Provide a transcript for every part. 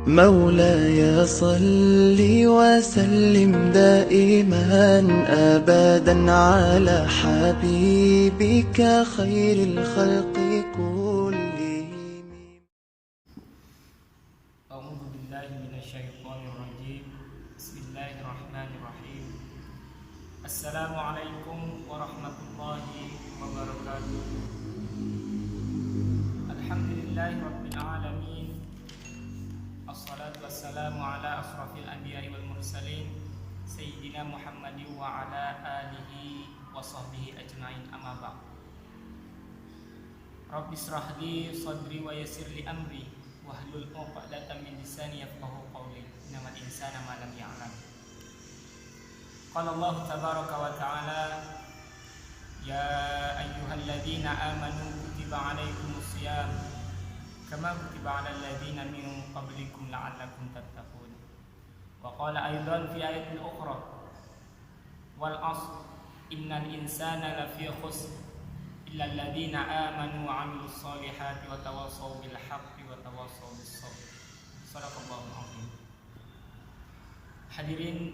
مولاي صل وسلم دائما أبدا على حبيبك خير الخلق كلهم. أعوذ بالله من الشيطان الرجيم. بسم الله الرحمن الرحيم. السلام عليكم ورحمة الله وبركاته. الحمد لله رب العالمين. Assalatu wassalamu ala asrafil anbiya'i wal mursalin Sayyidina Muhammadin wa ala alihi wa sahbihi ajma'in, amma ba'd. Rabbi israh li sadri wa yassir li amri wahlul 'uqdatam min lisani yafqahu qawli. Innamal insana ma lam ya'lam. Qala Allah tabaraka wa ta'ala, ya ayyuhalladzina amanu kutiba 'alaikumus shiyam kama kutiba 'alal ladzina min qablikum la'allakum tattaqun. Wa qala aidan fi ayatin ukhra, wal 'ashr innal insana lafi khusr illa alladzina amanu wa 'amilus solihati wa tawassaw bil haqqi wa tawassaw bis sabr. Shadaqallahul 'azim. Hadirin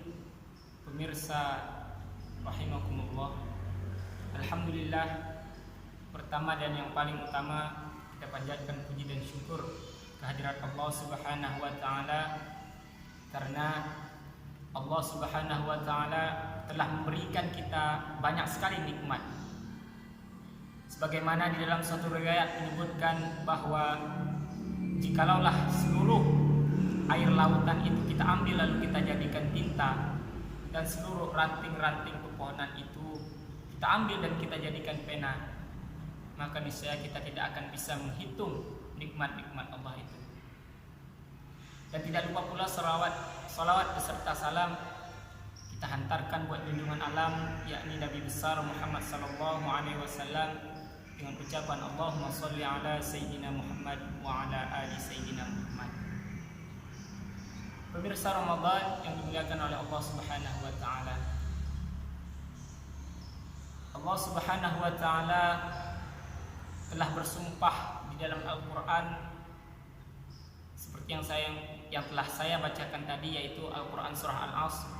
pemirsa rahimakumullah, alhamdulillah, pertama dan yang paling utama kita panjatkan puji dan syukur kehadirat Allah Subhanahu wa taala, karena Allah Subhanahu wa taala telah memberikan kita banyak sekali nikmat. Sebagaimana di dalam suatu riwayat menyebutkan bahwa jikalaulah seluruh air lautan itu kita ambil lalu kita jadikan tinta, dan seluruh ranting-ranting pepohonan itu kita ambil dan kita jadikan pena, maka niscaya kita tidak akan bisa menghitung nikmat-nikmat Allah itu. Dan tidak lupa pula salawat beserta salam kita hantarkan buat junjungan alam, yakni Nabi besar Muhammad sallallahu alaihi wasallam, dengan ucapan Allahumma sholli ala sayyidina Muhammad wa ala ali sayyidina Muhammad. Pemirsa Ramadan yang dimuliakan oleh Allah Subhanahu wa taala, Allah Subhanahu wa taala telah bersumpah di dalam Al-Quran seperti yang telah saya bacakan tadi, yaitu Al-Quran surah Al-Asr.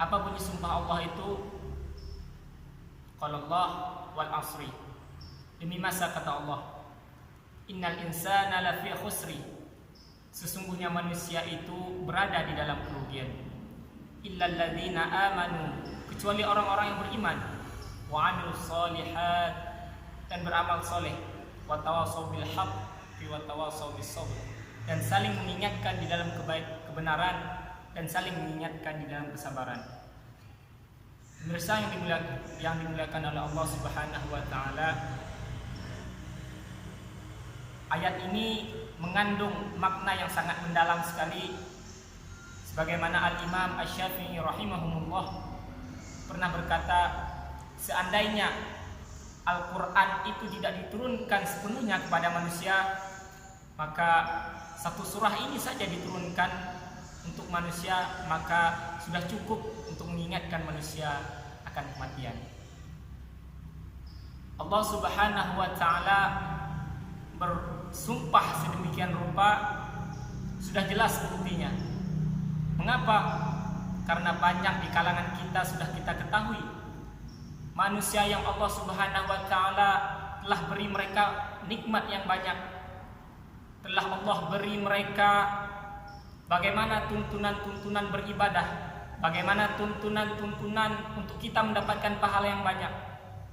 Apa bunyi sumpah Allah itu? Qala Allah wal asri, demi masa kata Allah, innal insana lafi khusri, sesungguhnya manusia itu berada di dalam kerugian, illal ladzina amanu, kecuali orang-orang yang beriman, wa 'amilus sholihat, dan beramal soleh, wa tawassaw bil haqqi wa tawassaw bis sabr, dan saling mengingatkan di dalam kebenaran dan saling mengingatkan di dalam kesabaran. Pemirsa yang dimuliakan oleh Allah Subhanahu wa taala, ayat ini mengandung makna yang sangat mendalam sekali. Sebagaimana Al-Imam Asy-Syafi'i rahimahumullah pernah berkata, seandainya Al-Quran itu tidak diturunkan sepenuhnya kepada manusia, maka satu surah ini saja diturunkan untuk manusia, maka sudah cukup untuk mengingatkan manusia akan kematian. Allah Subhanahu wa ta'ala bersumpah sedemikian rupa, sudah jelas buktinya. Mengapa? Karena banyak di kalangan kita sudah kita ketahui manusia yang Allah Subhanahu wa ta'ala telah beri mereka nikmat yang banyak. Telah Allah beri mereka bagaimana tuntunan-tuntunan beribadah, bagaimana tuntunan-tuntunan untuk kita mendapatkan pahala yang banyak.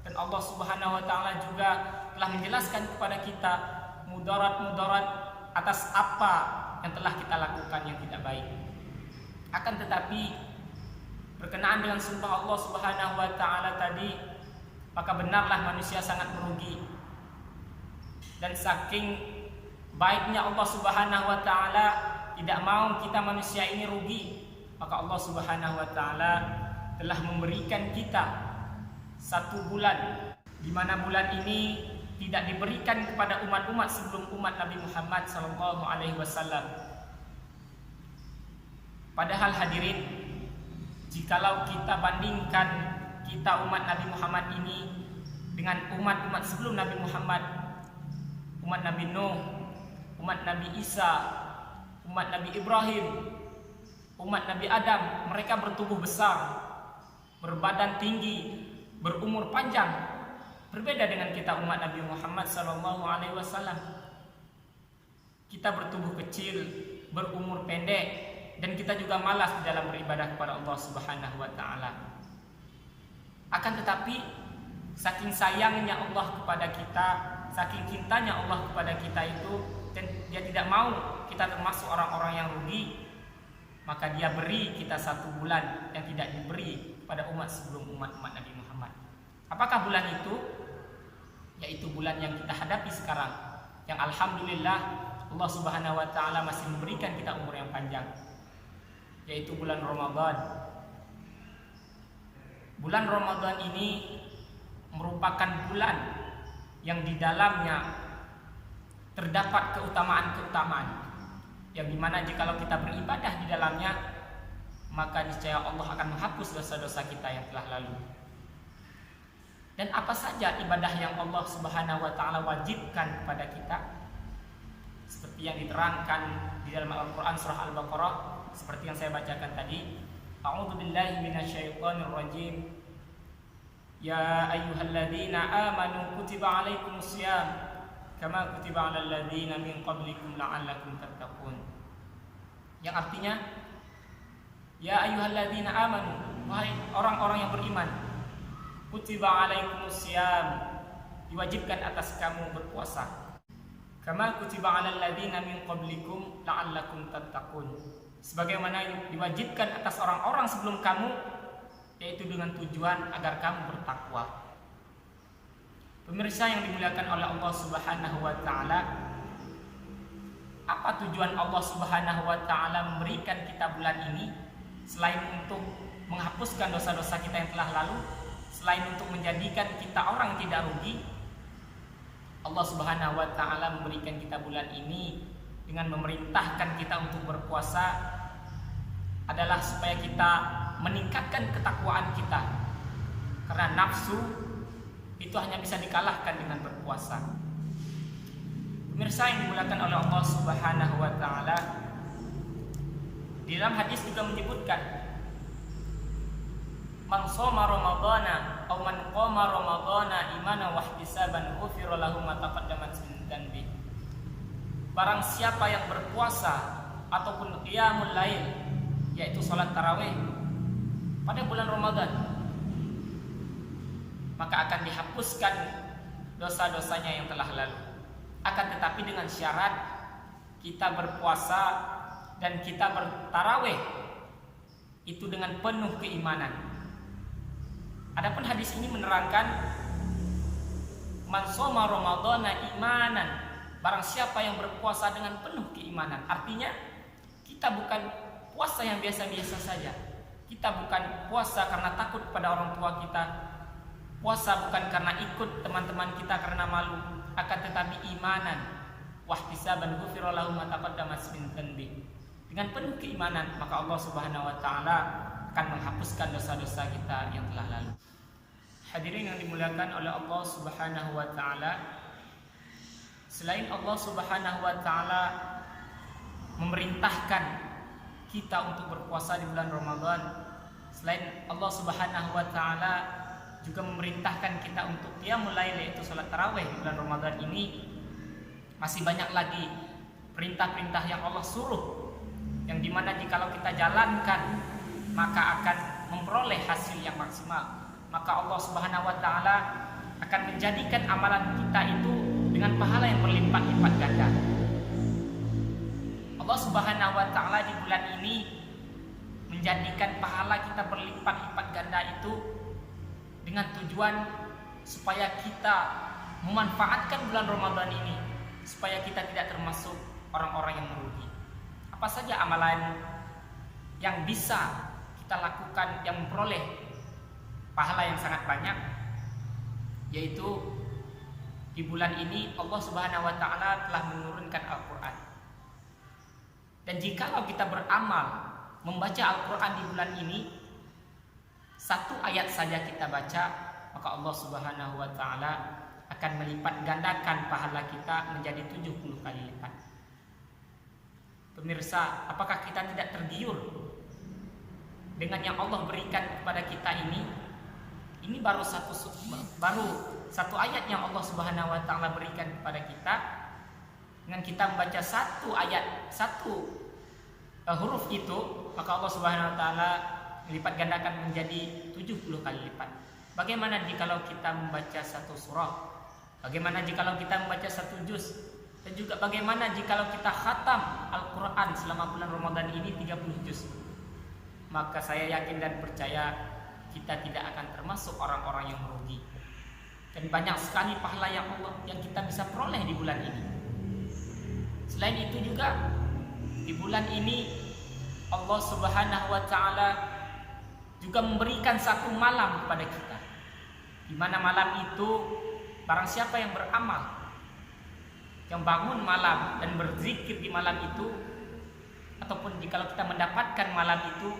Dan Allah Subhanahu wa ta'ala juga telah menjelaskan kepada kita mudarat-mudarat atas apa yang telah kita lakukan yang tidak baik. Akan tetapi berkenaan dengan sumpah Allah Subhanahu wa ta'ala tadi, maka benarlah manusia sangat merugi. Dan saking baiknya Allah Subhanahu wa ta'ala tidak mau kita manusia ini rugi, maka Allah Subhanahu wa ta'ala telah memberikan kita satu bulan, di mana bulan ini tidak diberikan kepada umat-umat sebelum umat Nabi Muhammad sallallahu alaihi wasallam. Padahal hadirin, jikalau kita bandingkan kita umat Nabi Muhammad ini dengan umat-umat sebelum Nabi Muhammad, umat Nabi Nuh, umat Nabi Isa, umat Nabi Ibrahim, umat Nabi Adam, mereka bertubuh besar, berbadan tinggi, berumur panjang. Berbeda dengan kita umat Nabi Muhammad SAW. Kita bertubuh kecil, berumur pendek, dan kita juga malas di dalam beribadah kepada Allah Subhanahu wa taala. Akan tetapi saking sayangnya Allah kepada kita, saking cintanya Allah kepada kita itu, dan Dia tidak mau kita termasuk orang-orang yang rugi, maka Dia beri kita 1 bulan yang tidak diberi pada umat sebelum umat Nabi Muhammad. Apakah bulan itu? Yaitu bulan yang kita hadapi sekarang, yang alhamdulillah Allah Subhanahu wa taala masih memberikan kita umur yang panjang, yaitu bulan Ramadan. Bulan Ramadan ini merupakan bulan yang di dalamnya terdapat keutamaan-keutamaan, yang dimana jikalau kita beribadah di dalamnya, maka niscaya Allah akan menghapus dosa-dosa kita yang telah lalu. Dan apa saja ibadah yang Allah Subhanahu wa taala wajibkan kepada kita, seperti yang diterangkan di dalam Al-Qur'an surah Al-Baqarah, seperti yang saya bacakan tadi. A'udzubillahi minasyaitonirrajim. Ya ayyuhalladzina amanu kutiba alaikumusiyam kama kutiba alal ladzina min qablikum la'allakum tattaqun. Yang artinya, ya ayyuhalladzina amanu, wahai orang-orang yang beriman, kutiba alaikumusiyam, diwajibkan atas kamu berpuasa, kama kutiba alal ladzina min qablikum la'allakum tattaqun, sebagaimana diwajibkan atas orang-orang sebelum kamu, yaitu dengan tujuan agar kamu bertakwa. Pemirsa yang dimuliakan oleh Allah Subhanahu wa taala, apa tujuan Allah Subhanahu wa taala memberikan kita bulan ini selain untuk menghapuskan dosa-dosa kita yang telah lalu, selain untuk menjadikan kita orang yang tidak rugi? Allah Subhanahu wa taala memberikan kita bulan ini dengan memerintahkan kita untuk berpuasa adalah supaya kita meningkatkan ketakwaan kita, karena nafsu itu hanya bisa dikalahkan dengan berpuasa. Pemirsa yang dimuliakan oleh Allah Subhanahu wa taala, di dalam hadis juga menyebutkan, man shoma ramadhana aw man qama ramadhana imanan wa ihtisaban ghufira lahu ma taqaddama min dhanbi. Barang siapa yang berpuasa ataupun qiyamul lail, yaitu salat tarawih pada bulan Ramadan, maka akan dihapuskan dosa-dosanya yang telah lalu. Akan tetapi dengan syarat kita berpuasa dan kita bertarawih itu dengan penuh keimanan. Adapun hadis ini menerangkan, man shoma ramadhana imanan, barang siapa yang berpuasa dengan penuh keimanan. Artinya kita bukan puasa yang biasa-biasa saja. Kita bukan puasa karena takut pada orang tua kita, puasa bukan karena ikut teman-teman kita karena malu, akan tetapi imanan, wahtisaban ghufira lahu ma taqaddama min dhanbi. Dengan penuh keimanan, maka Allah Subhanahu wa taala akan menghapuskan dosa-dosa kita yang telah lalu. Hadirin yang dimuliakan oleh Allah Subhanahu wa taala, selain Allah Subhanahu wa taala memerintahkan kita untuk berpuasa di bulan Ramadan, selain Allah Subhanahu wa taala juga memerintahkan kita untuk qiyamul lail, yaitu salat tarawih di bulan Ramadan ini, masih banyak lagi perintah-perintah yang Allah suruh, yang dimana jikalau kita jalankan maka akan memperoleh hasil yang maksimal. Maka Allah Subhanahu wa taala akan menjadikan amalan kita itu dengan pahala yang berlipat-lipat ganda. Allah Subhanahu wa taala di bulan ini menjadikan pahala kita berlipat-lipat ganda itu dengan tujuan supaya kita memanfaatkan bulan Ramadan ini, supaya kita tidak termasuk orang-orang yang merugi. Apa saja amalan yang bisa kita lakukan yang memperoleh pahala yang sangat banyak? Yaitu di bulan ini Allah Subhanahu wa taala telah menurunkan Al-Qur'an. Dan jikalau kita beramal membaca Al-Quran di bulan ini, 1 ayat saja kita baca, maka Allah Subhanahu wa taala akan melipat gandakan pahala kita menjadi 70 kali lipat. Pemirsa, apakah kita tidak tergiur dengan yang Allah berikan kepada kita ini? Ini baru satu ayat yang Allah Subhanahu wa taala berikan kepada kita. Dengan kita membaca satu ayat, satu huruf itu, maka Allah Subhanahu wa taala melipat gandakan menjadi 70 kali lipat. Bagaimana jikalau kita membaca satu surah? Bagaimana jikalau kita membaca satu juz? Dan juga bagaimana jikalau kita khatam Al-Quran selama bulan Ramadan ini 30 juz? Maka saya yakin dan percaya kita tidak akan termasuk orang-orang yang merugi. Dan banyak sekali pahala yang kita bisa peroleh di bulan ini. Selain itu juga di bulan ini Allah Subhanahu wa taala juga memberikan satu malam kepada kita, di mana malam itu barang siapa yang beramal, yang bangun malam dan berzikir di malam itu, ataupun jikalau kita mendapatkan malam itu,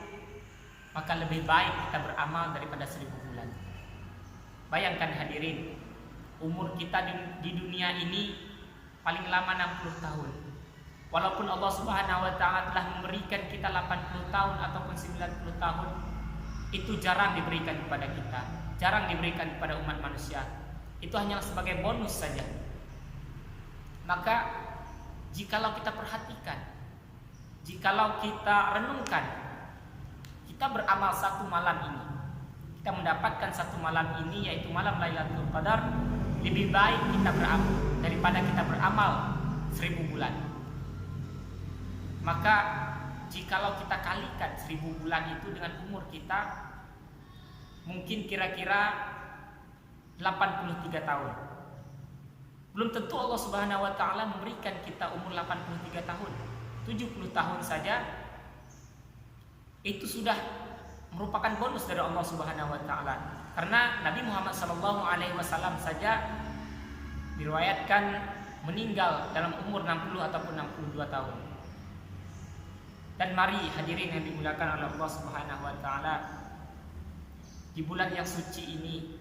maka lebih baik kita beramal daripada 1000 bulan. Bayangkan hadirin, umur kita di dunia ini paling lama 60 tahun. Walaupun Allah Subhanahu wa taala telah memberikan kita 80 tahun ataupun 90 tahun, itu jarang diberikan kepada kita, jarang diberikan kepada umat manusia. Itu hanya sebagai bonus saja. Maka jikalau kita perhatikan, jikalau kita renungkan, kita beramal satu malam ini, kita mendapatkan satu malam ini, yaitu malam Lailatul Qadar, lebih baik kita beramal daripada kita beramal 1000 bulan. Maka jikalau kita kalikan 1000 bulan itu dengan umur kita, mungkin kira-kira 83 tahun. Belum tentu Allah Subhanahu wa taala memberikan kita umur 83 tahun. 70 tahun saja itu sudah merupakan bonus dari Allah Subhanahu wa taala. Karena Nabi Muhammad SAW saja diriwayatkan meninggal dalam umur 60 ataupun 62 tahun. Dan mari hadirin yang dimuliakan oleh Allah Subhanahu wa taala, di bulan yang suci ini,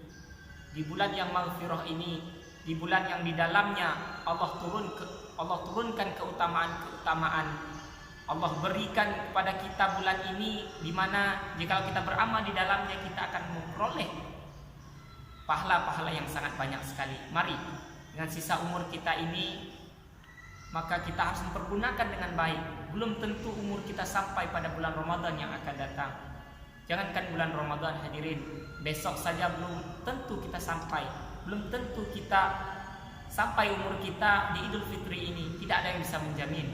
di bulan yang maghfirah ini, di bulan yang di dalamnya Allah turunkan keutamaan-keutamaan, Allah berikan kepada kita bulan ini, di mana jika kita beramal di dalamnya kita akan memperoleh pahala-pahala yang sangat banyak sekali. Mari dengan sisa umur kita ini, maka kita harus mempergunakan dengan baik. Belum tentu umur kita sampai pada bulan Ramadan yang akan datang. Jangankan bulan Ramadan hadirin, besok saja belum tentu kita sampai. Belum tentu kita sampai umur kita di Idul Fitri ini, tidak ada yang bisa menjamin.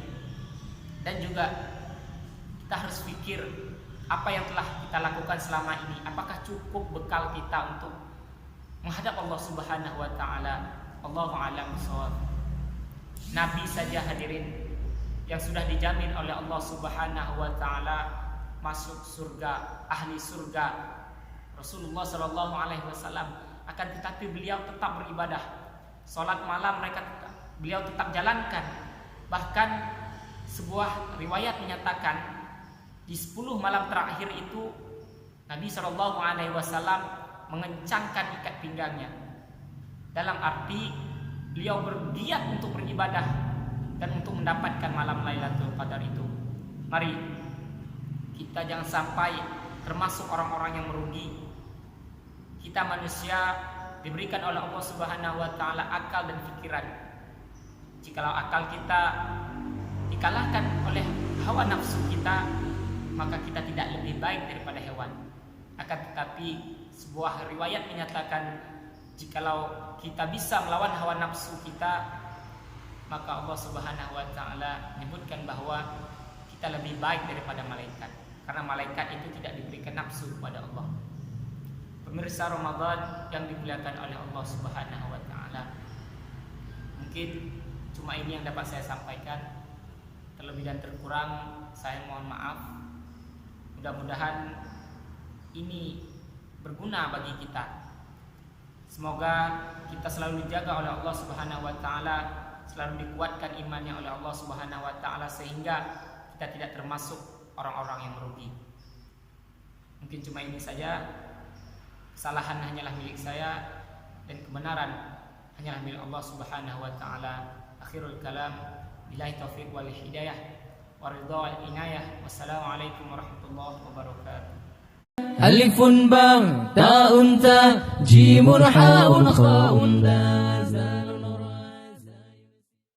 Dan juga kita harus pikir apa yang telah kita lakukan selama ini, apakah cukup bekal kita untuk menghadap Allah Subhanahu wa taala. Allahu a'lam bishawab. Nabi saja hadirin yang sudah dijamin oleh Allah Subhanahu wa taala masuk surga, ahli surga. Rasulullah sallallahu alaihi wasallam, akan tetapi beliau tetap beribadah. Salat malam beliau tetap jalankan. Bahkan sebuah riwayat menyatakan di 10 malam terakhir itu Nabi sallallahu alaihi wasallam mengencangkan ikat pinggangnya. Dalam arti beliau bergiat untuk beribadah dan untuk mendapatkan malam Lailatul Qadar itu. Mari kita jangan sampai termasuk orang-orang yang merugi. Kita manusia diberikan oleh Allah Subhanahu wa taala akal dan pikiran. Jikalau akal kita dikalahkan oleh hawa nafsu kita, maka kita tidak lebih baik daripada hewan. Akan tetapi sebuah riwayat menyatakan jikalau kita bisa melawan hawa nafsu kita, maka Allah Subhanahu wa taala menyebutkan bahwa kita lebih baik daripada malaikat. Karena malaikat itu tidak diberikan nafsu kepada Allah. Pemirsa Ramadan yang dimuliakan oleh Allah Subhanahu wa taala, mungkin cuma ini yang dapat saya sampaikan. Terlebih dan terkurang saya mohon maaf. Mudah-mudahan ini berguna bagi kita. Semoga kita selalu dijaga oleh Allah Subhanahu wa taala, selalu dikuatkan imannya oleh Allah Subhanahu wa taala, sehingga kita tidak termasuk orang-orang yang merugi. Mungkin cuma ini saja. Kesalahan hanyalah milik saya dan kebenaran hanyalah milik Allah Subhanahu wa taala. Akhirul kalam, billahi taufiq wal hidayah. waridha wal inayah. Wassalamualaikum warahmatullahi wabarakatuh. Alifun bang, ta'un ta, jimun ha'un kha'un da, zalun